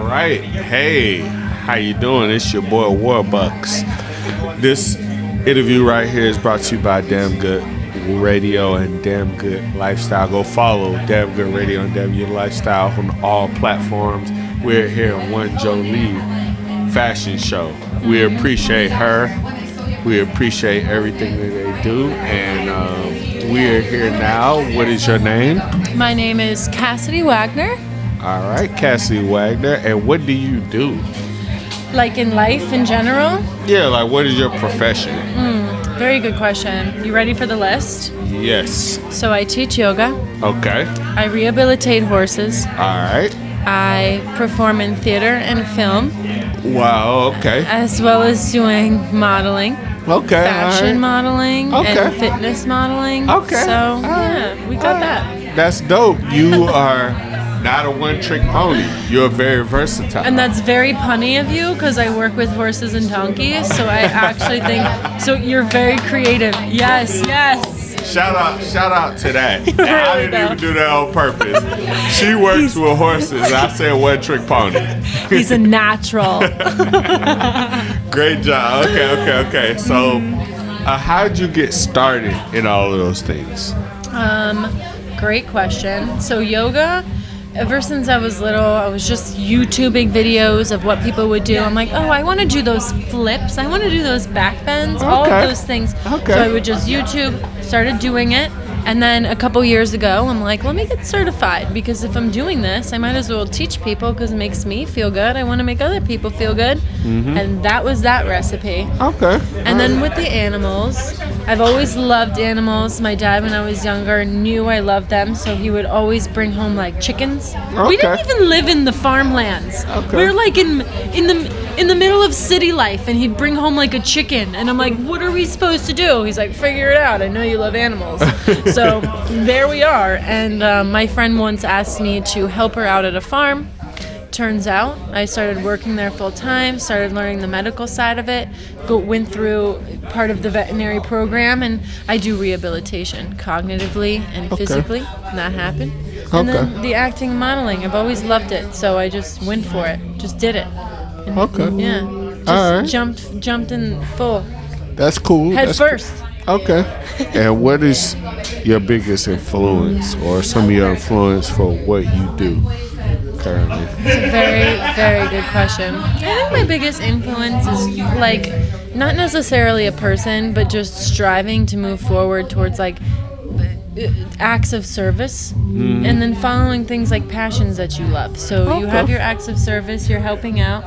right. Hey, how you doing? It's your boy Warbucks. This interview right here is brought to you by Damn Good Radio and Damn Good Lifestyle. Go follow Damn Good Radio and Damn Good Lifestyle on all platforms. We're here on One Joli Fashion Show. We appreciate her. We appreciate everything that they do. And we are here now. What is your name? My name is Cassidy Wagner. All right, Cassidy Wagner. And what do you do? Like in life in general? Yeah, like what is your profession? Very good question. You ready for the list? Yes. So I teach yoga. Okay. I rehabilitate horses. All right. I perform in theater and film. Wow, okay. As well as doing modeling. Okay. Fashion modeling Okay. and fitness modeling. Okay. So, yeah, we got that. That's dope. You are not a one-trick pony. You're very versatile. And that's very punny of you because I work with horses and donkeys. So I actually think, so you're very creative. Yes, yes. Shout out to that. And I Really didn't even do that on purpose. She works with horses. I said one-trick pony. He's a natural. Great job. Okay. So, how did you get started in all of those things? Great question. So yoga, ever since I was little, I was just YouTubing videos of what people would do. I'm like, oh, I want to do those flips. I want to do those back bends, all of those things. Okay. So I would just YouTube, started doing it. And then a couple years ago, I'm like, let me get certified because if I'm doing this, I might as well teach people because it makes me feel good. I want to make other people feel good. Mm-hmm. And that was that recipe. Okay. And then with the animals, I've always loved animals. My dad, when I was younger, knew I loved them, so he would always bring home like chickens. Okay. We didn't even live in the farmlands. Okay. We were like in the middle of city life, and he'd bring home like a chicken, and I'm like, what are we supposed to do? He's like, figure it out. I know you love animals. So there we are. And my friend once asked me to help her out at a farm. Turns out I started working there full time, started learning the medical side of it, went through part of the veterinary program, and I do rehabilitation cognitively and physically. That happened. And then the acting and modeling, I've always loved it, so I just went for it, just did it. And, yeah, just All right. jumped in full. That's cool. Head first. Okay. And what is your biggest influence or some of your influence for what you do currently? It's a very, very good question. I think my biggest influence is like not necessarily a person, but just striving to move forward towards like acts of service and then following things like passions that you love. So you have your acts of service, you're helping out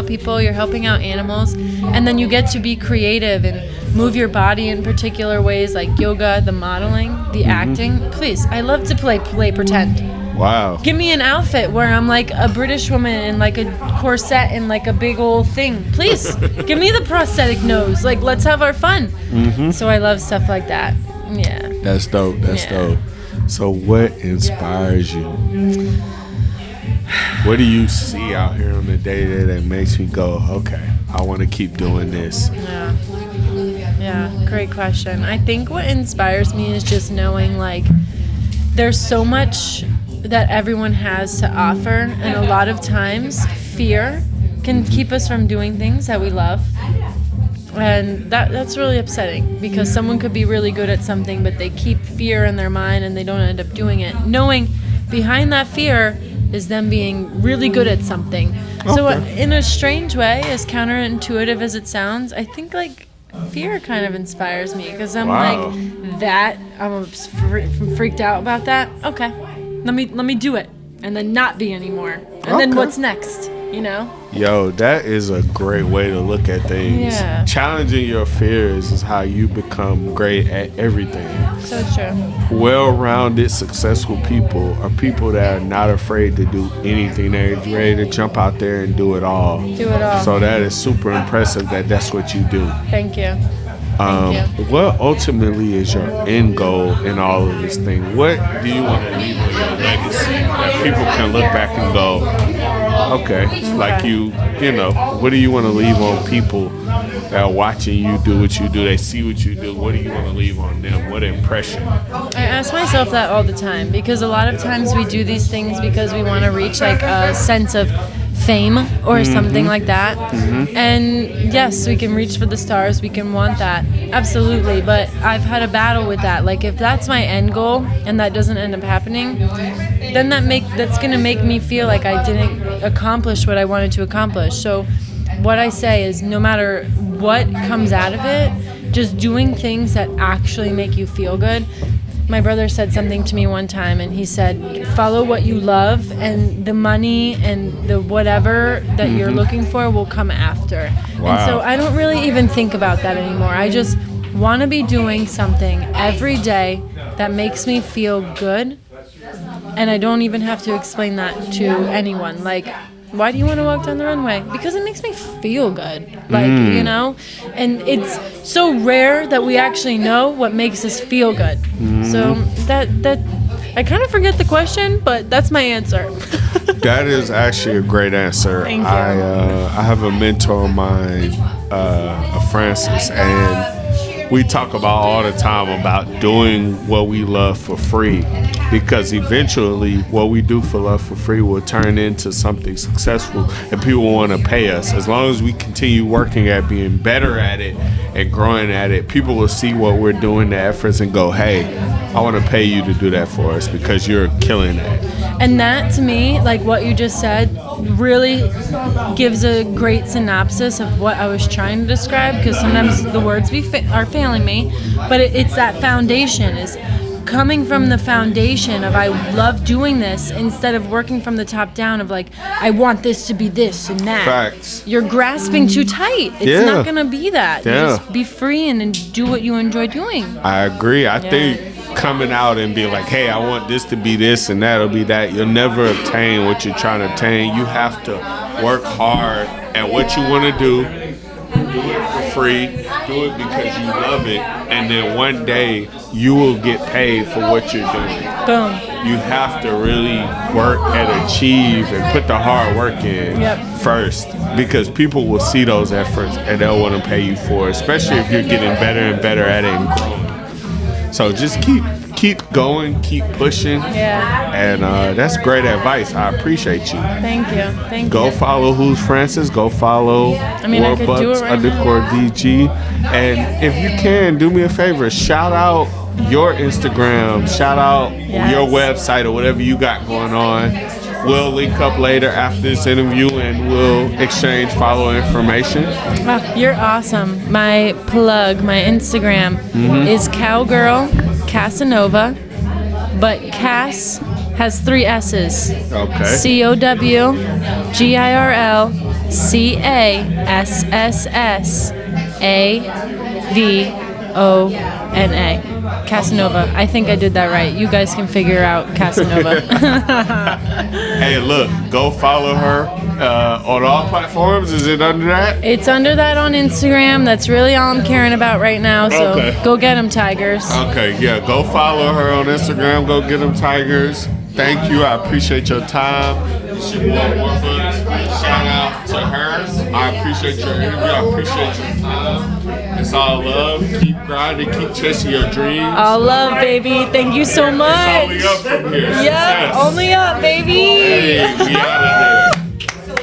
people, you're helping out animals, and then you get to be creative and move your body in particular ways like yoga, the modeling, the acting. Please, I love to play pretend. Wow. Give me an outfit where I'm like a British woman in like a corset and like a big old thing. Please, give me the prosthetic nose. Like, let's have our fun. So I love stuff like that. Yeah. That's dope. That's dope. So what inspires you? What do you see out here on the day that makes me go, okay, I want to keep doing this? Yeah, great question. I think what inspires me is just knowing like there's so much that everyone has to offer, and a lot of times fear can keep us from doing things that we love. And that's really upsetting because someone could be really good at something, but they keep fear in their mind and they don't end up doing it. Knowing behind that fear is them being really good at something. So in a strange way, as counterintuitive as it sounds, I think like fear kind of inspires me because I'm like that. I'm freaked out about that. Okay, let me do it and then not be anymore. And then what's next? You know? Yo, that is a great way to look at things. Yeah. Challenging your fears is how you become great at everything. So true. Well-rounded, successful people are people that are not afraid to do anything. They're ready to jump out there and do it all. So that is super impressive that that's what you do. Thank you. What ultimately is your end goal in all of this thing? What do you want to leave as your legacy that people can look back and go, Okay. Like you know, what do you want to leave on people that are watching you do what you do? They see what you do. What do you want to leave on them? What impression? I ask myself that all the time because a lot of times we do these things because we want to reach like a sense of fame or something like that. And yes, we can reach for the stars. We can want that. Absolutely. But I've had a battle with that. Like if that's my end goal and that doesn't end up happening, then that's going to make me feel like I didn't accomplish what I wanted to accomplish. So what I say is no matter what comes out of it, just doing things that actually make you feel good. My brother said something to me one time, and he said, follow what you love, and the money and the whatever that you're looking for will come after. Wow. And so I don't really even think about that anymore. I just want to be doing something every day that makes me feel good, and I don't even have to explain that to anyone. Like, why do you want to walk down the runway? Because it makes me feel good. Like, you know? And it's so rare that we actually know what makes us feel good. So that I kind of forget the question, but that's my answer. That is actually a great answer. Thank you. I have a mentor of mine, Francis, and we talk about all the time about doing what we love for free, because eventually what we do for love for free will turn into something successful and people want to pay us. As long as we continue working at being better at it and growing at it, people will see what we're doing, the efforts, and go, hey, I want to pay you to do that for us because you're killing it. And that, to me, like what you just said, really gives a great synopsis of what I was trying to describe, because sometimes the words are failing me, but it's that foundation is coming from the foundation of I love doing this instead of working from the top down of like, I want this to be this and that. Facts. You're grasping too tight. It's not going to be that. You just be free and do what you enjoy doing. I agree. I think coming out and be like, hey, I want this to be this and that'll be that, you'll never obtain what you're trying to obtain. You have to work hard at what you want to do it for free, do it because you love it, and then one day you will get paid for what you're doing. Boom. You have to really work and achieve and put the hard work in first, because people will see those efforts and they'll want to pay you for it, especially if you're getting better and better at it and growing. So just keep going, keep pushing. And that's great advice. I appreciate you. Thank you. Go follow Who's Francis. Go follow Warbucks _DG. And if you can, do me a favor, shout out your Instagram, shout out your website or whatever you got going on. We'll link up later after this interview and we'll exchange follow information. Oh, you're awesome. My plug, my Instagram is Cowgirl Casanova, but Cass has 3 S's. Okay. COWGIRLCASSASAVONA. Casanova. I think I did that right. You guys can figure out Casanova. Hey, look, go follow her on all platforms. Is it under that? It's under that on Instagram. That's really all I'm caring about right now. So go get them, Tigers. Okay, yeah, go follow her on Instagram. Go get them, Tigers. Thank you. I appreciate your time. It's your boy Warbucks. Shout out to her. I appreciate your interview. I appreciate your time. It's all love. Keep grinding. Keep chasing your dreams. All love, baby. Thank you so much. It's only up from here. Yeah, only up, baby. Hey, we out of here.